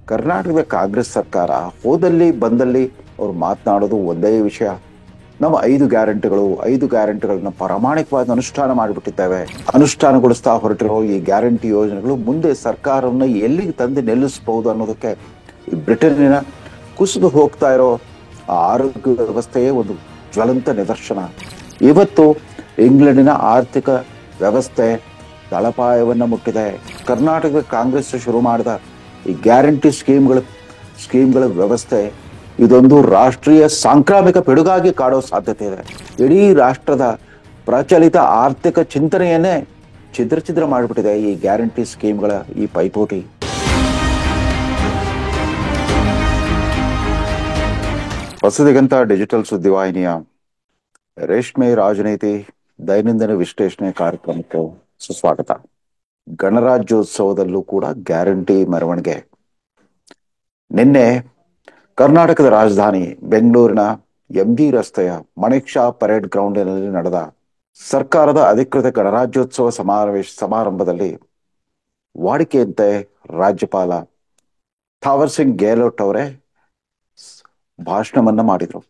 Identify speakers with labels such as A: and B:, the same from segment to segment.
A: ಕರ್ನಾಟಕದ ಕಾಂಗ್ರೆಸ್ ಸರ್ಕಾರ ಹೋದಲ್ಲಿ ಬಂದಲ್ಲಿ ಅವ್ರು ಮಾತನಾಡೋದು ಒಂದೇ ವಿಷಯ. ನಮ್ಮ 5 ಗ್ಯಾರಂಟಿಗಳನ್ನ ಪ್ರಾಮಾಣಿಕವಾಗಿ ಅನುಷ್ಠಾನ ಮಾಡಿಬಿಟ್ಟಿದ್ದೇವೆ. ಅನುಷ್ಠಾನಗೊಳಿಸ್ತಾ ಹೊರಟಿರೋ ಈ ಗ್ಯಾರಂಟಿ ಯೋಜನೆಗಳು ಮುಂದೆ ಸರ್ಕಾರವನ್ನು ಎಲ್ಲಿಗೆ ತಂದು ನಿಲ್ಲಿಸಬಹುದು ಅನ್ನೋದಕ್ಕೆ ಈ ಬ್ರಿಟನ್ನಿನ ಕುಸಿದು ಹೋಗ್ತಾ ಇರೋ ಆ ಆರೋಗ್ಯ ವ್ಯವಸ್ಥೆಯೇ ಒಂದು ಜ್ವಲಂತ ನಿದರ್ಶನ. ಇವತ್ತು ಇಂಗ್ಲೆಂಡಿನ ಆರ್ಥಿಕ ವ್ಯವಸ್ಥೆ ತಳಪಾಯವನ್ನು ಮುಟ್ಟಿದೆ. ಕರ್ನಾಟಕದ ಕಾಂಗ್ರೆಸ್ ಶುರು ಮಾಡಿದ ಈ ಗ್ಯಾರಂಟಿ ಸ್ಕೀಮ್ಗಳ ವ್ಯವಸ್ಥೆ ಇದೊಂದು ರಾಷ್ಟ್ರೀಯ ಸಾಂಕ್ರಾಮಿಕ ಪಿಡುಗಾಗಿ ಕಾಡೋ ಸಾಧ್ಯತೆ ಇದೆ. ಇಡೀ ರಾಷ್ಟ್ರದ ಪ್ರಚಲಿತ ಆರ್ಥಿಕ ಚಿಂತನೆಯನ್ನೇ ಛಿದ್ರ ಮಾಡಿಬಿಟ್ಟಿದೆ ಈ ಗ್ಯಾರಂಟಿ ಸ್ಕೀಮ್ಗಳ ಈ ಪೈಪೋಟಿ. ಹೊಸದಿಗಂತ ಡಿಜಿಟಲ್ ಸುದ್ದಿವಾಹಿನಿಯ ರೇಷ್ಮೆ ರಾಜನೀತಿ ದೈನಂದಿನ ವಿಶ್ಲೇಷಣೆ ಕಾರ್ಯಕ್ರಮಕ್ಕೆ ಸುಸ್ವಾಗತ. ಗಣರಾಜ್ಯೋತ್ಸವದಲ್ಲೂ ಕೂಡ ಗ್ಯಾರಂಟಿ ಮೆರವಣಿಗೆ. ನಿನ್ನೆ ಕರ್ನಾಟಕದ ರಾಜಧಾನಿ ಬೆಂಗಳೂರಿನ ಎಂಜಿ ರಸ್ತೆಯ ಮಾಣಿಕ್ ಷಾ ಪರೇಡ್ ಗ್ರೌಂಡಿನಲ್ಲಿ ನಡೆದ ಸರ್ಕಾರದ ಅಧಿಕೃತ ಗಣರಾಜ್ಯೋತ್ಸವ ಸಮಾರಂಭದಲ್ಲಿ ವಾಡಿಕೆಯಂತೆ ರಾಜ್ಯಪಾಲ ಥಾವರ್ ಸಿಂಗ್ ಗೆಹ್ಲೋಟ್ ಅವರೇ ಭಾಷಣವನ್ನ ಮಾಡಿದರು.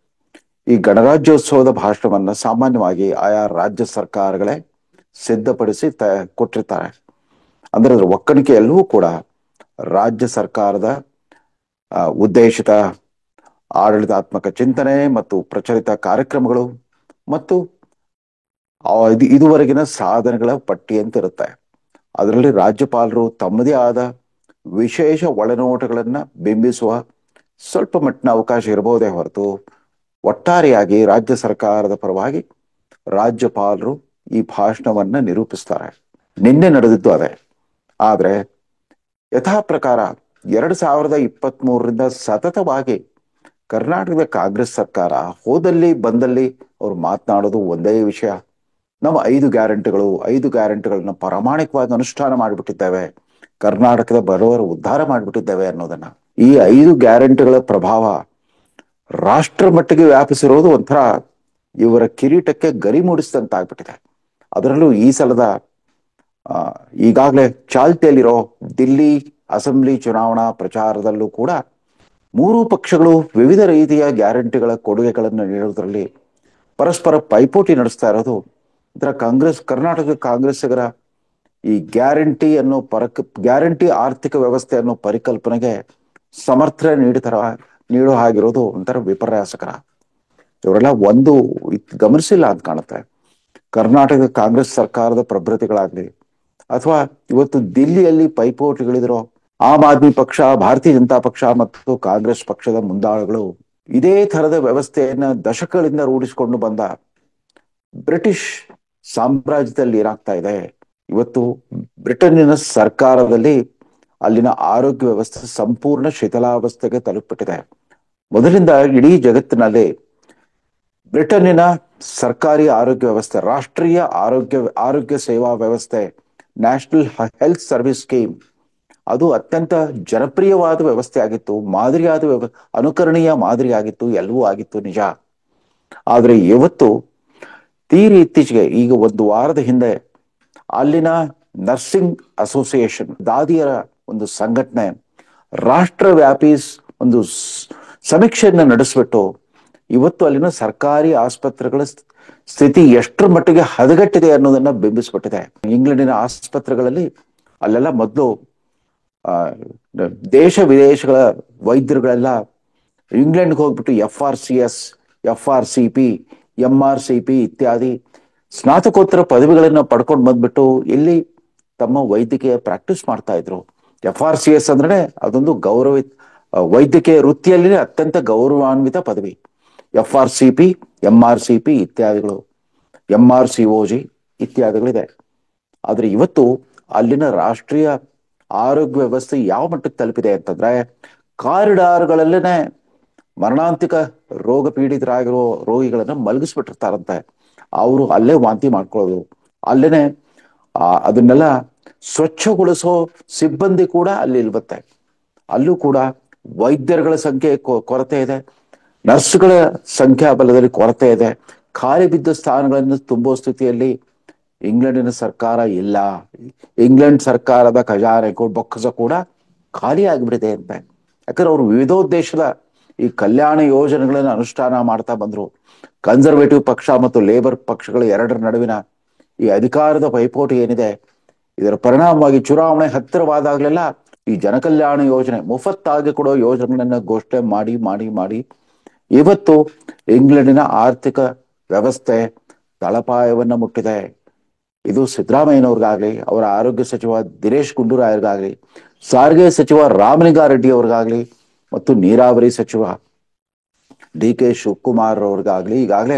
A: ಈ ಗಣರಾಜ್ಯೋತ್ಸವದ ಭಾಷಣವನ್ನ ಸಾಮಾನ್ಯವಾಗಿ ಆಯಾ ರಾಜ್ಯ ಸರ್ಕಾರಗಳೇ ಸಿದ್ಧಪಡಿಸಿ ಕೊಟ್ಟಿರ್ತಾರೆ. ಅಂದ್ರೆ ಅದರ ಒಕ್ಕಣಿಕೆಯಲ್ಲೂ ಕೂಡ ರಾಜ್ಯ ಸರ್ಕಾರದ ಉದ್ದೇಶಿತ ಆಡಳಿತಾತ್ಮಕ ಚಿಂತನೆ ಮತ್ತು ಪ್ರಚಲಿತ ಕಾರ್ಯಕ್ರಮಗಳು ಮತ್ತು ಇದುವರೆಗಿನ ಸಾಧನೆಗಳ ಪಟ್ಟಿ ಅಂತ ಇರುತ್ತೆ. ಅದರಲ್ಲಿ ರಾಜ್ಯಪಾಲರು ತಮ್ಮದೇ ಆದ ವಿಶೇಷ ಒಳನೋಟಗಳನ್ನ ಬಿಂಬಿಸುವ ಸ್ವಲ್ಪ ಮಟ್ಟಿನ ಅವಕಾಶ ಇರಬಹುದೇ ಹೊರತು ಒಟ್ಟಾರೆಯಾಗಿ ರಾಜ್ಯ ಸರ್ಕಾರದ ಪರವಾಗಿ ರಾಜ್ಯಪಾಲರು ಈ ಭಾಷಣವನ್ನ ನಿರೂಪಿಸ್ತಾರೆ. ನಿನ್ನೆ ನಡೆದಿದ್ದು ಅದೇ. ಆದ್ರೆ ಯಥಾ ಪ್ರಕಾರ 2023ರಿಂದ ಸತತವಾಗಿ ಕರ್ನಾಟಕದ ಕಾಂಗ್ರೆಸ್ ಸರ್ಕಾರ ಹೋದಲ್ಲಿ ಬಂದಲ್ಲಿ ಅವ್ರು ಮಾತನಾಡೋದು ಒಂದೇ ವಿಷಯ. ನಮ್ಮ 5 ಗ್ಯಾರಂಟಿಗಳನ್ನ ಪ್ರಾಮಾಣಿಕವಾಗಿ ಅನುಷ್ಠಾನ ಮಾಡಿಬಿಟ್ಟಿದ್ದೇವೆ, ಕರ್ನಾಟಕದ ಬಡವರ ಉದ್ಧಾರ ಮಾಡಿಬಿಟ್ಟಿದ್ದೇವೆ ಅನ್ನೋದನ್ನ. ಈ 5 ಗ್ಯಾರಂಟಿಗಳ ಪ್ರಭಾವ ರಾಷ್ಟ್ರ ಮಟ್ಟಿಗೆ ವ್ಯಾಪಿಸಿರೋದು ಒಂಥರ ಇವರ ಕಿರೀಟಕ್ಕೆ ಗರಿ ಮೂಡಿಸಿದಂತಾಗ್ಬಿಟ್ಟಿದೆ. ಅದರಲ್ಲೂ ಈ ಸಲದ ಈಗಾಗಲೇ ಚಾಲ್ತಿಯಲ್ಲಿರೋ ದಿಲ್ಲಿ ಅಸೆಂಬ್ಲಿ ಚುನಾವಣಾ ಪ್ರಚಾರದಲ್ಲೂ ಕೂಡ 3 ಪಕ್ಷಗಳು ವಿವಿಧ ರೀತಿಯ ಗ್ಯಾರಂಟಿಗಳ ಕೊಡುಗೆಗಳನ್ನು ನೀಡುವುದರಲ್ಲಿ ಪರಸ್ಪರ ಪೈಪೋಟಿ ನಡೆಸ್ತಾ ಇರೋದು ಇದರ ಕರ್ನಾಟಕ ಕಾಂಗ್ರೆಸ್ಸಿಗರ ಈ ಗ್ಯಾರಂಟಿ ಆರ್ಥಿಕ ವ್ಯವಸ್ಥೆ ಅನ್ನೋ ಪರಿಕಲ್ಪನೆಗೆ ಸಮರ್ಥನೆ ನೀಡೋ ಹಾಗಿರೋದು ಒಂಥರ ವಿಪರ್ಯಾಸಕರ. ಇವರೆಲ್ಲ ಒಂದು ಗಮನಿಸಿಲ್ಲ ಅಂತ ಕಾಣುತ್ತೆ. ಕರ್ನಾಟಕ ಕಾಂಗ್ರೆಸ್ ಸರ್ಕಾರದ ಪ್ರಭೃತಿಗಳಾಗ್ಲಿ ಅಥವಾ ಇವತ್ತು ದಿಲ್ಲಿಯಲ್ಲಿ ಪೈಪೋಟಿಗಳಿದಿರೋ ಆಮ್ ಆದ್ಮಿ ಪಕ್ಷ, ಭಾರತೀಯ ಜನತಾ ಪಕ್ಷ ಮತ್ತು ಕಾಂಗ್ರೆಸ್ ಪಕ್ಷದ ಮುಂದಾಳುಗಳು ಇದೇ ತರದ ವ್ಯವಸ್ಥೆಯನ್ನ ದಶಕಗಳಿಂದ ರೂಢಿಸಿಕೊಂಡು ಬಂದ ಬ್ರಿಟಿಷ್ ಸಾಮ್ರಾಜ್ಯದಲ್ಲಿ ಏನಾಗ್ತಾ ಇದೆ, ಇವತ್ತು ಬ್ರಿಟನ್ನಿನ ಸರ್ಕಾರದಲ್ಲಿ ಅಲ್ಲಿನ ಆರೋಗ್ಯ ವ್ಯವಸ್ಥೆ ಸಂಪೂರ್ಣ ಶಿಥಿಲಾವಸ್ಥೆಗೆ ತಲುಪಿಬಿಟ್ಟಿದೆ. ಮೊದಲಿಂದ ಇಡೀ ಜಗತ್ತಿನಲ್ಲಿ ಬ್ರಿಟನ್ನಿನ ಸರ್ಕಾರಿ ಆರೋಗ್ಯ ವ್ಯವಸ್ಥೆ, ರಾಷ್ಟ್ರೀಯ ಆರೋಗ್ಯ ಸೇವಾ ವ್ಯವಸ್ಥೆ, ನ್ಯಾಷನಲ್ ಹೆಲ್ತ್ ಸರ್ವಿಸ್ ಸ್ಕೀಮ್, ಅದು ಅತ್ಯಂತ ಜನಪ್ರಿಯವಾದ ವ್ಯವಸ್ಥೆ ಆಗಿತ್ತು, ಅನುಕರಣೀಯ ಮಾದರಿ ಆಗಿತ್ತು, ಎಲ್ಲವೂ ಆಗಿತ್ತು ನಿಜ. ಆದ್ರೆ ಇವತ್ತು ಇತ್ತೀಚೆಗೆ ಈಗ 1 ವಾರದ ಹಿಂದೆ ಅಲ್ಲಿನ ನರ್ಸಿಂಗ್ ಅಸೋಸಿಯೇಷನ್, ದಾದಿಯರ ಒಂದು ಸಂಘಟನೆ ರಾಷ್ಟ್ರವ್ಯಾಪಿ ಒಂದು ಸಮೀಕ್ಷೆಯನ್ನ ನಡೆಸಿಬಿಟ್ಟು ಇವತ್ತು ಅಲ್ಲಿನ ಸರ್ಕಾರಿ ಆಸ್ಪತ್ರೆಗಳ ಸ್ಥಿತಿ ಎಷ್ಟರ ಮಟ್ಟಿಗೆ ಹದಗೆಟ್ಟಿದೆ ಅನ್ನೋದನ್ನ ಬಿಂಬಿಸ್ಬಿಟ್ಟಿದೆ. ಇಂಗ್ಲೆಂಡಿನ ಆಸ್ಪತ್ರೆಗಳಲ್ಲಿ ಅಲ್ಲೆಲ್ಲ ಮೊದಲು ದೇಶ ವಿದೇಶಗಳ ವೈದ್ಯರುಗಳೆಲ್ಲ ಇಂಗ್ಲೆಂಡ್ಗೆ ಹೋಗ್ಬಿಟ್ಟು FRCS, FRCP, MRCP ಇತ್ಯಾದಿ ಸ್ನಾತಕೋತ್ತರ ಪದವಿಗಳನ್ನ ಪಡ್ಕೊಂಡು ಬಂದ್ಬಿಟ್ಟು ಇಲ್ಲಿ ತಮ್ಮ ವೈದ್ಯಕೀಯ ಪ್ರಾಕ್ಟೀಸ್ ಮಾಡ್ತಾ ಇದ್ರು. FRCS ಅಂದ್ರೆ ಅದೊಂದು ವೈದ್ಯಕೀಯ ವೃತ್ತಿಯಲ್ಲಿ ಅತ್ಯಂತ ಗೌರವಾನ್ವಿತ ಪದವಿ. FRCP, MRCP ಇತ್ಯಾದಿಗಳು, MRCOG ಇತ್ಯಾದಿಗಳಿದೆ. ಆದ್ರೆ ಇವತ್ತು ಅಲ್ಲಿನ ರಾಷ್ಟ್ರೀಯ ಆರೋಗ್ಯ ವ್ಯವಸ್ಥೆ ಯಾವ ಮಟ್ಟಕ್ಕೆ ತಲುಪಿದೆ ಅಂತಂದ್ರೆ ಕಾರಿಡಾರ್ಗಳಲ್ಲೇನೆ ಮರಣಾಂತಿಕ ರೋಗ ಪೀಡಿತರಾಗಿರೋ ರೋಗಿಗಳನ್ನ ಮಲಗಿಸ್ಬಿಟ್ಟಿರ್ತಾರಂತೆ. ಅವರು ಅಲ್ಲೇ ವಾಂತಿ ಮಾಡ್ಕೊಳ್ಳೋದು, ಅಲ್ಲೇನೆ ಅದನ್ನೆಲ್ಲ ಸ್ವಚ್ಛಗೊಳಿಸೋ ಸಿಬ್ಬಂದಿ ಕೂಡ ಅಲ್ಲಿ ಇಲ್ಬತ್ತೆ. ಅಲ್ಲೂ ಕೂಡ ವೈದ್ಯರುಗಳ ಸಂಖ್ಯೆ ಕೊರತೆ ಇದೆ, ನರ್ಸ್ಗಳ ಸಂಖ್ಯಾಬಲದಲ್ಲಿ ಕೊರತೆ ಇದೆ. ಖಾಲಿ ಬಿದ್ದ ಸ್ಥಾನಗಳನ್ನು ತುಂಬೋ ಸ್ಥಿತಿಯಲ್ಲಿ ಇಂಗ್ಲೆಂಡಿನ ಸರ್ಕಾರ ಇಲ್ಲ. ಇಂಗ್ಲೆಂಡ್ ಸರ್ಕಾರದ ಖಜಾನೆ ಬೊಕ್ಕಸ ಕೂಡ ಖಾಲಿ ಆಗಿಬಿಟ್ಟಿದೆ ಅಂತ. ಯಾಕಂದ್ರೆ ಅವರು ವಿವಿಧೋದ್ದೇಶದ ಈ ಕಲ್ಯಾಣ ಯೋಜನೆಗಳನ್ನು ಅನುಷ್ಠಾನ ಮಾಡ್ತಾ ಬಂದ್ರು. ಕನ್ಸರ್ವೇಟಿವ್ ಪಕ್ಷ ಮತ್ತು ಲೇಬರ್ ಪಕ್ಷಗಳು ಎರಡರ ನಡುವಿನ ಈ ಅಧಿಕಾರದ ಪೈಪೋಟಿ ಏನಿದೆ, ಇದರ ಪರಿಣಾಮವಾಗಿ ಚುನಾವಣೆ ಹತ್ತಿರವಾದಾಗಲೆಲ್ಲ ಈ ಜನಕಲ್ಯಾಣ ಯೋಜನೆ, ಮುಫತ್ತಾಗಿ ಕೊಡೋ ಯೋಜನೆಗಳನ್ನ ಘೋಷಣೆ ಮಾಡಿ ಮಾಡಿ ಮಾಡಿ ಇವತ್ತು ಇಂಗ್ಲೆಂಡಿನ ಆರ್ಥಿಕ ವ್ಯವಸ್ಥೆ ತಳಪಾಯವನ್ನ ಮುಟ್ಟಿದೆ. ಇದು ಸಿದ್ದರಾಮಯ್ಯನವ್ರಿಗಾಗ್ಲಿ, ಅವರ ಆರೋಗ್ಯ ಸಚಿವ ದಿನೇಶ್ ಗುಂಡೂರಾಯರ್ಗಾಗ್ಲಿ, ಸಾರಿಗೆ ಸಚಿವ ರಾಮಲಿಂಗಾರೆಡ್ಡಿ ಅವ್ರಿಗಾಗ್ಲಿ ಮತ್ತು ನೀರಾವರಿ ಸಚಿವ ಡಿ ಕೆ ಶಿವಕುಮಾರ್ ಅವ್ರಿಗಾಗ್ಲಿ ಈಗಾಗಲೇ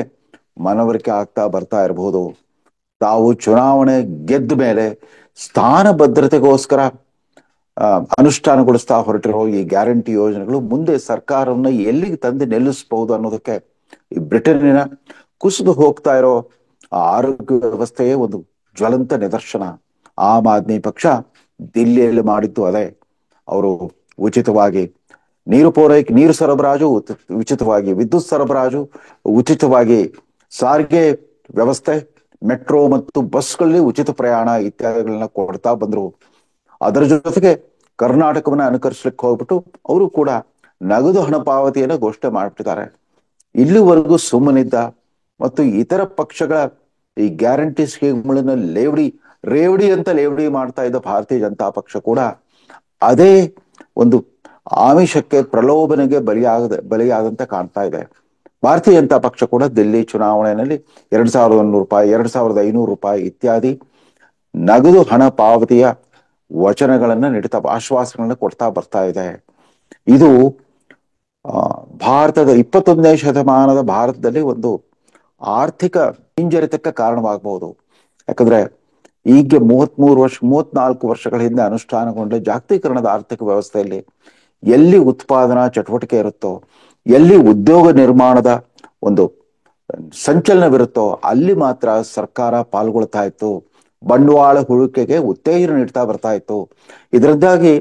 A: ಮನವರಿಕೆ ಆಗ್ತಾ ಬರ್ತಾ ಇರಬಹುದು. ತಾವು ಚುನಾವಣೆ ಗೆದ್ದ ಮೇಲೆ ಸ್ಥಾನ ಭದ್ರತೆಗೋಸ್ಕರ ಅನುಷ್ಠಾನಗೊಳಿಸ್ತಾ ಹೊರಟಿರೋ ಈ ಗ್ಯಾರಂಟಿ ಯೋಜನೆಗಳು ಮುಂದೆ ಸರ್ಕಾರವನ್ನ ಎಲ್ಲಿಗೆ ತಂದು ನಿಲ್ಲಿಸಬಹುದು ಅನ್ನೋದಕ್ಕೆ ಈ ಬ್ರಿಟನ್ನಿನ ಕುಸಿದು ಹೋಗ್ತಾ ಇರೋ ಆರೋಗ್ಯ ವ್ಯವಸ್ಥೆಯೇ ಒಂದು ಜ್ವಲಂತ ನಿದರ್ಶನ. ಆಮ್ ಆದ್ಮಿ ಪಕ್ಷ ದಿಲ್ಲಿಯಲ್ಲಿ ಮಾಡಿದ್ದು ಅದೇ. ಅವರು ಉಚಿತವಾಗಿ ನೀರು ಪೂರೈಕೆ, ನೀರು ಸರಬರಾಜು ಉಚಿತವಾಗಿ, ವಿದ್ಯುತ್ ಸರಬರಾಜು ಉಚಿತವಾಗಿ, ಸಾರಿಗೆ ವ್ಯವಸ್ಥೆ, ಮೆಟ್ರೋ ಮತ್ತು ಬಸ್ಗಳಲ್ಲಿ ಉಚಿತ ಪ್ರಯಾಣ ಇತ್ಯಾದಿಗಳನ್ನ ಕೊಡ್ತಾ ಬಂದ್ರು. ಅದರ ಜೊತೆಗೆ ಕರ್ನಾಟಕವನ್ನ ಅನುಕರಿಸಲಿಕ್ಕೆ ಹೋಗ್ಬಿಟ್ಟು ಅವರು ಕೂಡ ನಗದು ಹಣ ಪಾವತಿಯನ್ನು ಘೋಷಣೆ ಮಾಡ್ಬಿಟ್ಟಿದ್ದಾರೆ. ಇಲ್ಲಿವರೆಗೂ ಸುಮ್ಮನಿದ್ದ ಮತ್ತು ಇತರ ಪಕ್ಷಗಳ ಈ ಗ್ಯಾರಂಟಿ ಸ್ಕೀಮ್ಗಳನ್ನ ರೇವಡಿ ಅಂತ ಲೇವಡಿ ಮಾಡ್ತಾ ಇದ್ದ ಭಾರತೀಯ ಜನತಾ ಪಕ್ಷ ಕೂಡ ಅದೇ ಒಂದು ಆಮಿಷಕ್ಕೆ, ಪ್ರಲೋಭನೆಗೆ ಬಲಿಯಾದಂತೆ ಕಾಣ್ತಾ ಇದೆ. ಭಾರತೀಯ ಜನತಾ ಪಕ್ಷ ಕೂಡ ದಿಲ್ಲಿ ಚುನಾವಣೆಯಲ್ಲಿ 2,100 ರೂಪಾಯಿ, 2,500 ರೂಪಾಯಿ ಇತ್ಯಾದಿ ನಗದು ಹಣ ಪಾವತಿಯ ವಚನಗಳನ್ನ ನೀಡ್ತಾ, ಆಶ್ವಾಸಗಳನ್ನ ಕೊಡ್ತಾ ಬರ್ತಾ ಇದೆ. ಇದು ಭಾರತದ 21ನೇ ಶತಮಾನದ ಭಾರತದಲ್ಲಿ ಒಂದು ಆರ್ಥಿಕ ಹಿಂಜರಿತಕ್ಕೆ ಕಾರಣವಾಗಬಹುದು. ಯಾಕಂದ್ರೆ ಈಗ 34 ವರ್ಷಗಳ ಹಿಂದೆ ಅನುಷ್ಠಾನಗೊಂಡ ಜಾಗತೀಕರಣದ ಆರ್ಥಿಕ ವ್ಯವಸ್ಥೆಯಲ್ಲಿ ಎಲ್ಲಿ ಉತ್ಪಾದನಾ ಚಟುವಟಿಕೆ ಇರುತ್ತೋ, ಎಲ್ಲಿ ಉದ್ಯೋಗ ನಿರ್ಮಾಣದ ಒಂದು ಸಂಚಲನವಿರುತ್ತೋ ಅಲ್ಲಿ ಮಾತ್ರ ಸರ್ಕಾರ ಪಾಲ್ಗೊಳ್ತಾ ಇತ್ತು, ಬಂಡವಾಳ ಹೂಡಿಕೆಗೆ ಉತ್ತೇಜನ ನೀಡ್ತಾ ಬರ್ತಾ ಇತ್ತು. ಇದರಿಂದಾಗಿ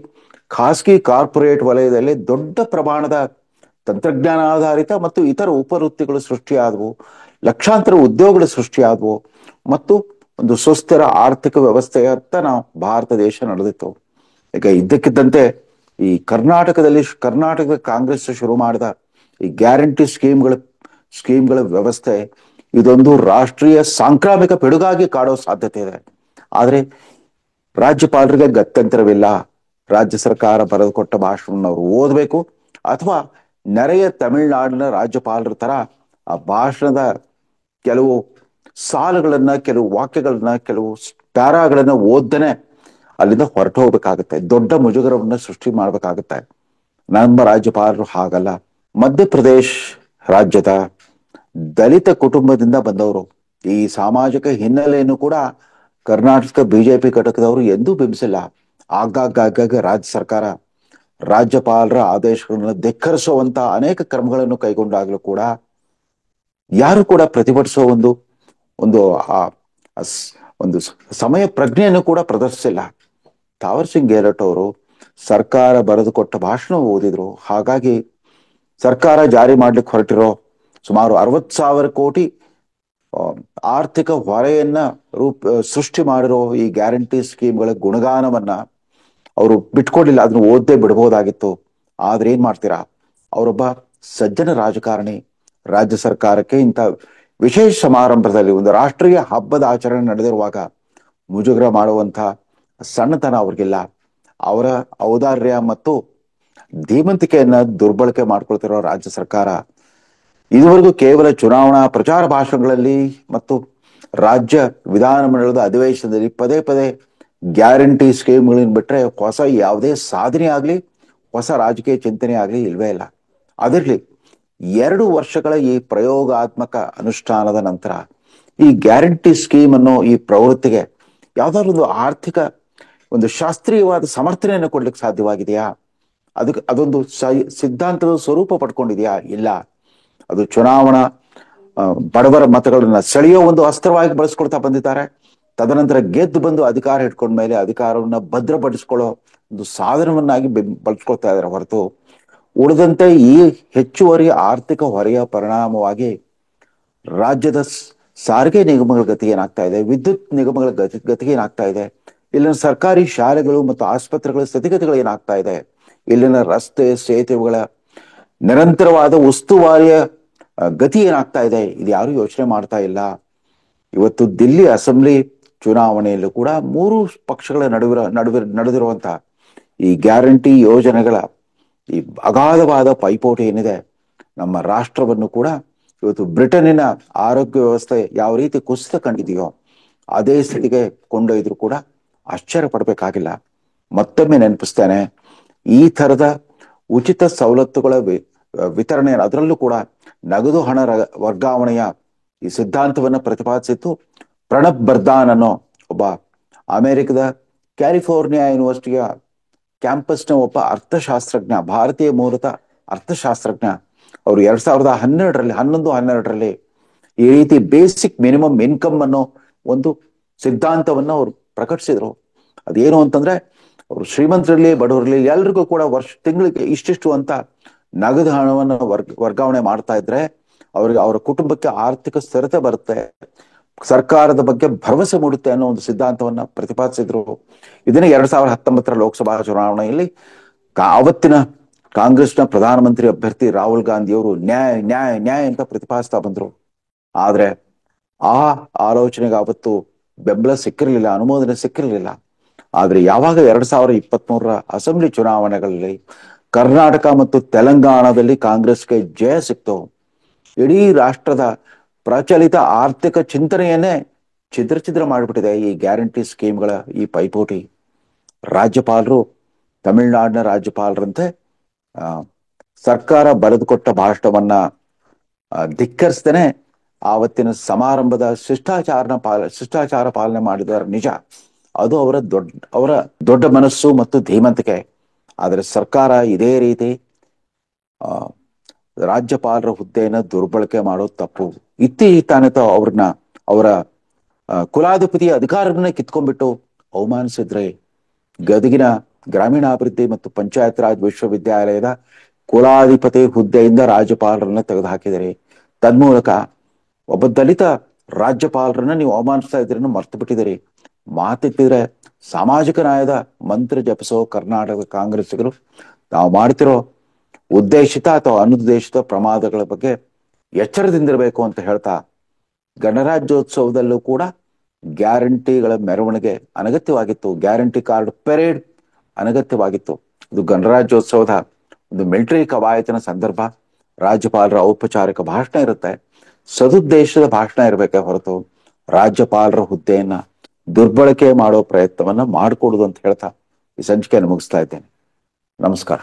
A: ಖಾಸಗಿ ಕಾರ್ಪೊರೇಟ್ ವಲಯದಲ್ಲಿ ದೊಡ್ಡ ಪ್ರಮಾಣದ ತಂತ್ರಜ್ಞಾನ ಆಧಾರಿತ ಮತ್ತು ಇತರ ಉಪವೃತ್ತಿಗಳು ಸೃಷ್ಟಿಯಾದವು, ಲಕ್ಷಾಂತರ ಉದ್ಯೋಗಗಳು ಸೃಷ್ಟಿಯಾದವು ಮತ್ತು ಒಂದು ಸುಸ್ಥಿರ ಆರ್ಥಿಕ ವ್ಯವಸ್ಥೆಯತ್ತ ನಾವು ಭಾರತ ದೇಶ ನಡೆದಿತ್ತು. ಈಗ ಇದ್ದಕ್ಕಿದ್ದಂತೆ ಈ ಕರ್ನಾಟಕದ ಕಾಂಗ್ರೆಸ್ ಶುರು ಮಾಡಿದ ಈ ಗ್ಯಾರಂಟಿ ಸ್ಕೀಮ್ಗಳ ವ್ಯವಸ್ಥೆ ಇದೊಂದು ರಾಷ್ಟ್ರೀಯ ಸಾಂಕ್ರಾಮಿಕ ಪಿಡುಗಾಗಿ ಕಾಡೋ ಸಾಧ್ಯತೆ ಇದೆ. ಆದ್ರೆ ರಾಜ್ಯಪಾಲರಿಗೆ ಗತ್ಯಂತರವಿಲ್ಲ. ರಾಜ್ಯ ಸರ್ಕಾರ ಬರೆದುಕೊಟ್ಟ ಭಾಷಣವನ್ನು ಅವರು ಓದಬೇಕು ಅಥವಾ ನೆರೆಯ ತಮಿಳುನಾಡಿನ ರಾಜ್ಯಪಾಲರ ತರ ಆ ಭಾಷಣದ ಕೆಲವು ಸಾಲುಗಳನ್ನ, ಕೆಲವು ವಾಕ್ಯಗಳನ್ನ, ಕೆಲವು ಪ್ಯಾರಾಗಳನ್ನ ಓದ್ದನೆ ಅಲ್ಲಿಂದ ಹೊರಟು ಹೋಗ್ಬೇಕಾಗತ್ತೆ. ದೊಡ್ಡ ಮುಜುಗರವನ್ನ ಸೃಷ್ಟಿ ಮಾಡ್ಬೇಕಾಗತ್ತೆ. ನಮ್ಮ ರಾಜ್ಯಪಾಲರು ಹಾಗಲ್ಲ. ಮಧ್ಯಪ್ರದೇಶ್ ರಾಜ್ಯದ ದಲಿತ ಕುಟುಂಬದಿಂದ ಬಂದವರು. ಈ ಸಾಮಾಜಿಕ ಹಿನ್ನೆಲೆಯನ್ನು ಕೂಡ ಕರ್ನಾಟಕ ಬಿಜೆಪಿ ಘಟಕದವರು ಎಂದೂ ಬಿಂಬಿಸಿಲ್ಲ. ಆಗಾಗ ರಾಜ್ಯ ಸರ್ಕಾರ ರಾಜ್ಯಪಾಲರ ಆದೇಶಗಳನ್ನ ಧಿಕ್ಕರಿಸುವಂತ ಅನೇಕ ಕ್ರಮಗಳನ್ನು ಕೈಗೊಂಡಾಗಲೂ ಕೂಡ ಯಾರು ಕೂಡ ಪ್ರತಿಭಟಿಸೋ ಒಂದು ಸಮಯ ಪ್ರಜ್ಞೆಯನ್ನು ಕೂಡ ಪ್ರದರ್ಶಿಸಿಲ್ಲ. ತಾವರ್ ಸಿಂಗ್ ಗೆಹ್ಲೋಟ್ ಅವರು ಸರ್ಕಾರ ಬರೆದುಕೊಟ್ಟ ಭಾಷಣ ಓದಿದ್ರು. ಹಾಗಾಗಿ ಸರ್ಕಾರ ಜಾರಿ ಮಾಡ್ಲಿಕ್ಕೆ ಹೊರಟಿರೋ ಸುಮಾರು 60,000 ಕೋಟಿ ಆರ್ಥಿಕ ಹೊರೆಯನ್ನ ಸೃಷ್ಟಿ ಮಾಡಿರೋ ಈ ಗ್ಯಾರಂಟಿ ಸ್ಕೀಮ್ಗಳ ಗುಣಗಾನವನ್ನ ಅವರು ಬಿಟ್ಕೊಡ್ಲಿಲ್ಲ. ಅದನ್ನ ಓದ್ದೇ ಬಿಡಬಹುದಾಗಿತ್ತು. ಆದ್ರೆ ಏನ್ ಮಾಡ್ತೀರಾ, ಅವರೊಬ್ಬ ಸಜ್ಜನ ರಾಜಕಾರಣಿ. ರಾಜ್ಯ ಸರ್ಕಾರಕ್ಕೆ ಇಂಥ ವಿಶೇಷ ಸಮಾರಂಭದಲ್ಲಿ, ಒಂದು ರಾಷ್ಟ್ರೀಯ ಹಬ್ಬದ ಆಚರಣೆ ನಡೆದಿರುವಾಗ ಮುಜುಗರ ಮಾಡುವಂತ ಸಣ್ಣತನ ಅವ್ರಿಗಿಲ್ಲ. ಅವರ ಔದಾರ್ಯ ಮತ್ತು ಧೀಮಂತಿಕೆಯನ್ನ ದುರ್ಬಳಕೆ ಮಾಡ್ಕೊಳ್ತಿರೋ ರಾಜ್ಯ ಸರ್ಕಾರ ಇದುವರೆಗೂ ಕೇವಲ ಚುನಾವಣಾ ಪ್ರಚಾರ ಭಾಷಣಗಳಲ್ಲಿ ಮತ್ತು ರಾಜ್ಯ ವಿಧಾನಮಂಡಲದ ಅಧಿವೇಶನದಲ್ಲಿ ಪದೇ ಪದೇ ಗ್ಯಾರಂಟಿ ಸ್ಕೀಮ್ಗಳನ್ನ ಬಿಟ್ರೆ ಹೊಸ ಯಾವುದೇ ಸಾಧನೆ ಆಗ್ಲಿ, ಹೊಸ ರಾಜಕೀಯ ಚಿಂತನೆ ಆಗ್ಲಿ ಇಲ್ವೇ ಇಲ್ಲ. ಅದಿರ್ಲಿ, 2 ವರ್ಷಗಳ ಈ ಪ್ರಯೋಗಾತ್ಮಕ ಅನುಷ್ಠಾನದ ನಂತರ ಈ ಗ್ಯಾರಂಟಿ ಸ್ಕೀಮ್ ಅನ್ನೋ ಈ ಪ್ರವೃತ್ತಿಗೆ ಯಾವ್ದಾದ್ರು ಒಂದು ಆರ್ಥಿಕ ಒಂದು ಶಾಸ್ತ್ರೀಯವಾದ ಸಮರ್ಥನೆಯನ್ನು ಕೊಡ್ಲಿಕ್ಕೆ ಸಾಧ್ಯವಾಗಿದೆಯಾ? ಅದೊಂದು ಸಿದ್ಧಾಂತದ ಸ್ವರೂಪ ಪಡ್ಕೊಂಡಿದೆಯಾ? ಇಲ್ಲ. ಅದು ಚುನಾವಣಾ ಬಡವರ ಮತಗಳನ್ನ ಸೆಳೆಯೋ ಒಂದು ಅಸ್ತ್ರವಾಗಿ ಬಳಸ್ಕೊಳ್ತಾ ಬಂದಿದ್ದಾರೆ. ತದನಂತರ ಗೆದ್ದು ಬಂದು ಅಧಿಕಾರ ಇಟ್ಕೊಂಡ ಮೇಲೆ ಅಧಿಕಾರವನ್ನ ಭದ್ರಪಡಿಸ್ಕೊಳ್ಳೋ ಒಂದು ಸಾಧನವನ್ನಾಗಿ ಬಳಸ್ಕೊಳ್ತಾ ಇದ್ದಾರೆ ಹೊರತು ಉಳಿದಂತೆ ಈ ಹೆಚ್ಚುವರಿ ಆರ್ಥಿಕ ಹೊರೆಯ ಪರಿಣಾಮವಾಗಿ ರಾಜ್ಯದ ಸಾರಿಗೆ ನಿಗಮಗಳ ಗತಿ ಏನಾಗ್ತಾ ಇದೆ, ವಿದ್ಯುತ್ ನಿಗಮಗಳ ಗತಿ ಏನಾಗ್ತಾ ಇದೆ, ಇಲ್ಲಿನ ಸರ್ಕಾರಿ ಶಾಲೆಗಳು ಮತ್ತು ಆಸ್ಪತ್ರೆಗಳ ಸ್ಥಿತಿಗತಿಗಳು ಏನಾಗ್ತಾ ಇದೆ, ಇಲ್ಲಿನ ರಸ್ತೆ ಸೇತುವೆಗಳ ನಿರಂತರವಾದ ಉಸ್ತುವಾರಿಯ ಗತಿ ಏನಾಗ್ತಾ ಇದೆ, ಇದು ಯಾರು ಯೋಚನೆ ಮಾಡ್ತಾ ಇಲ್ಲ. ಇವತ್ತು ದಿಲ್ಲಿ ಅಸೆಂಬ್ಲಿ ಚುನಾವಣೆಯಲ್ಲೂ ಕೂಡ ಮೂರು ಪಕ್ಷಗಳ ನಡೆದಿರುವಂತಹ ಈ ಗ್ಯಾರಂಟಿ ಯೋಜನೆಗಳ ಈ ಅಗಾಧವಾದ ಪೈಪೋಟಿ ಏನಿದೆ, ನಮ್ಮ ರಾಷ್ಟ್ರವನ್ನು ಕೂಡ ಇವತ್ತು ಬ್ರಿಟನ್ನಿನ ಆರೋಗ್ಯ ವ್ಯವಸ್ಥೆ ಯಾವ ರೀತಿ ಕುಸಿತ ಕಂಡಿದೆಯೋ ಅದೇ ಸ್ಥಿತಿಗೆ ಕೊಂಡೊಯ್ದ್ರು ಕೂಡ ಆಶ್ಚರ್ಯ ಪಡಬೇಕಾಗಿಲ್ಲ. ಮತ್ತೊಮ್ಮೆ ನೆನಪಿಸ್ತೇನೆ, ಈ ತರದ ಉಚಿತ ಸವಲತ್ತುಗಳ ವಿತರಣೆ, ಅದರಲ್ಲೂ ಕೂಡ ನಗದು ಹಣ ವರ್ಗಾವಣೆಯ ಈ ಸಿದ್ಧಾಂತವನ್ನು ಪ್ರತಿಪಾದಿಸಿತ್ತು ಪ್ರಣಬ್ ಬರ್ದಾನ್ ಅನ್ನೋ ಒಬ್ಬ ಅಮೆರಿಕದ ಕ್ಯಾಲಿಫೋರ್ನಿಯಾ ಯೂನಿವರ್ಸಿಟಿಯ ಕ್ಯಾಂಪಸ್ನ ಒಬ್ಬ ಅರ್ಥಶಾಸ್ತ್ರಜ್ಞ, ಭಾರತೀಯ ಮೂಲದ ಅರ್ಥಶಾಸ್ತ್ರಜ್ಞ. ಅವರು 2012ರಲ್ಲಿ ಈ ರೀತಿ ಬೇಸಿಕ್ ಮಿನಿಮಮ್ ಇನ್ಕಮ್ ಅನ್ನೋ ಒಂದು ಸಿದ್ಧಾಂತವನ್ನು ಅವರು ಪ್ರಕಟಿಸಿದ್ರು. ಅದೇನು ಅಂತಂದ್ರೆ, ಅವರು ಶ್ರೀಮಂತರಲ್ಲಿ ಬಡವರಲ್ಲಿ ಎಲ್ರಿಗೂ ಕೂಡ ತಿಂಗಳಿಗೆ ಇಷ್ಟಿಷ್ಟು ಅಂತ ನಗದು ಹಣವನ್ನು ವರ್ಗಾವಣೆ ಮಾಡ್ತಾ ಇದ್ರೆ ಅವರ ಕುಟುಂಬಕ್ಕೆ ಆರ್ಥಿಕ ಸ್ಥಿರತೆ ಬರುತ್ತೆ, ಸರ್ಕಾರದ ಬಗ್ಗೆ ಭರವಸೆ ಮೂಡುತ್ತೆ ಅನ್ನೋ ಒಂದು ಸಿದ್ಧಾಂತವನ್ನ ಪ್ರತಿಪಾದಿಸಿದ್ರು. ಇದನ್ನೇ 2019 ಲೋಕಸಭಾ ಚುನಾವಣೆಯಲ್ಲಿ ಅವತ್ತಿನ ಕಾಂಗ್ರೆಸ್ನ ಪ್ರಧಾನಮಂತ್ರಿ ಅಭ್ಯರ್ಥಿ ರಾಹುಲ್ ಗಾಂಧಿಯವರು ನ್ಯಾಯ ನ್ಯಾಯ ನ್ಯಾಯ ಅಂತ ಪ್ರತಿಪಾದಿಸ್ತಾ ಬಂದ್ರು. ಆದ್ರೆ ಆ ಆಲೋಚನೆಗೆ ಅವತ್ತು ಬೆಂಬಲ ಸಿಕ್ಕಿರಲಿಲ್ಲ, ಅನುಮೋದನೆ ಸಿಕ್ಕಿರಲಿಲ್ಲ. ಆದ್ರೆ ಯಾವಾಗ 2023ರ ಅಸೆಂಬ್ಲಿ ಚುನಾವಣೆಗಳಲ್ಲಿ ಕರ್ನಾಟಕ ಮತ್ತು ತೆಲಂಗಾಣದಲ್ಲಿ ಕಾಂಗ್ರೆಸ್ಗೆ ಜಯ ಸಿಕ್ತು, ಇಡೀ ರಾಷ್ಟ್ರದ ಪ್ರಚಲಿತ ಆರ್ಥಿಕ ಚಿಂತನೆಯನ್ನೇ ಛಿದ್ರ ಮಾಡಿಬಿಟ್ಟಿದೆ ಈ ಗ್ಯಾರಂಟಿ ಸ್ಕೀಮ್ಗಳ ಈ ಪೈಪೋಟಿ. ರಾಜ್ಯಪಾಲರು ತಮಿಳುನಾಡಿನ ರಾಜ್ಯಪಾಲರಂತೆ ಸರ್ಕಾರ ಬರೆದುಕೊಟ್ಟ ಭಾಷಣವನ್ನ ಧಿಕ್ಕರಿಸ್ತೇನೆ ಆವತ್ತಿನ ಸಮಾರಂಭದ ಶಿಷ್ಟಾಚಾರ ಪಾಲನೆ ಮಾಡಿದ್ದಾರೆ ನಿಜ, ಅದು ಅವರ ದೊಡ್ಡ ಮನಸ್ಸು ಮತ್ತು ಧೀಮಂತಿಕೆ. ಆದರೆ ಸರ್ಕಾರ ಇದೇ ರೀತಿ ರಾಜ್ಯಪಾಲರ ಹುದ್ದೆಯನ್ನು ದುರ್ಬಳಕೆ ಮಾಡೋದು ತಪ್ಪು. ತಾನೇ ಅವರ ಕುಲಾಧಿಪತಿಯ ಅಧಿಕಾರವನ್ನೇ ಕಿತ್ಕೊಂಡ್ಬಿಟ್ಟು ಅವಮಾನಿಸಿದ್ರೆ. ಗದಗಿನ ಗ್ರಾಮೀಣಾಭಿವೃದ್ಧಿ ಮತ್ತು ಪಂಚಾಯತ್ ರಾಜ್ ವಿಶ್ವವಿದ್ಯಾಲಯದ ಕುಲಾಧಿಪತಿ ಹುದ್ದೆಯಿಂದ ರಾಜ್ಯಪಾಲರನ್ನ ತೆಗೆದುಹಾಕಿದರೆ, ತನ್ಮೂಲಕ ಒಬ್ಬ ದಲಿತ ರಾಜ್ಯಪಾಲರನ್ನ ನೀವು ಅವಮಾನಿಸ್ತಾ ಇದ್ರನ್ನು ಮರ್ತು ಬಿಟ್ಟಿದ್ದೀರಿ. ಮಾತಿಟ್ಟಿದ್ರೆ ಸಾಮಾಜಿಕ ನ್ಯಾಯದ ಮಂತ್ರ ಜಪಿಸೋ ಕರ್ನಾಟಕದ ಕಾಂಗ್ರೆಸ್ಸಿಗರು ತಾವು ಮಾಡ್ತಿರೋ ಉದ್ದೇಶಿತ ಅಥವಾ ಅನುದ್ದೇಶಿತ ಪ್ರಮಾದಗಳ ಬಗ್ಗೆ ಎಚ್ಚರದಿಂದಿರಬೇಕು ಅಂತ ಹೇಳ್ತಾ, ಗಣರಾಜ್ಯೋತ್ಸವದಲ್ಲೂ ಕೂಡ ಗ್ಯಾರಂಟಿಗಳ ಮೆರವಣಿಗೆ ಅನಗತ್ಯವಾಗಿತ್ತು, ಗ್ಯಾರಂಟಿ ಕಾರ್ಡ್ ಪೆರೇಡ್ ಅನಗತ್ಯವಾಗಿತ್ತು. ಇದು ಗಣರಾಜ್ಯೋತ್ಸವದ ಒಂದು ಮಿಲಿಟರಿ ಕವಾಯತಿನ ಸಂದರ್ಭ, ರಾಜ್ಯಪಾಲರ ಔಪಚಾರಿಕ ಭಾಷಣ ಇರುತ್ತೆ, ಸದುದ್ದೇಶದ ಭಾಷಣ ಇರಬೇಕೆ ಹೊರತು ರಾಜ್ಯಪಾಲರ ಹುದ್ದೆಯನ್ನ ದುರ್ಬಳಕೆ ಮಾಡೋ ಪ್ರಯತ್ನವನ್ನ ಮಾಡಿಕೊಡುದು ಅಂತ ಹೇಳ್ತಾ ಈ ಸಂಚಿಕೆಯನ್ನು ಮುಗಿಸ್ತಾ ಇದ್ದೇನೆ. ನಮಸ್ಕಾರ.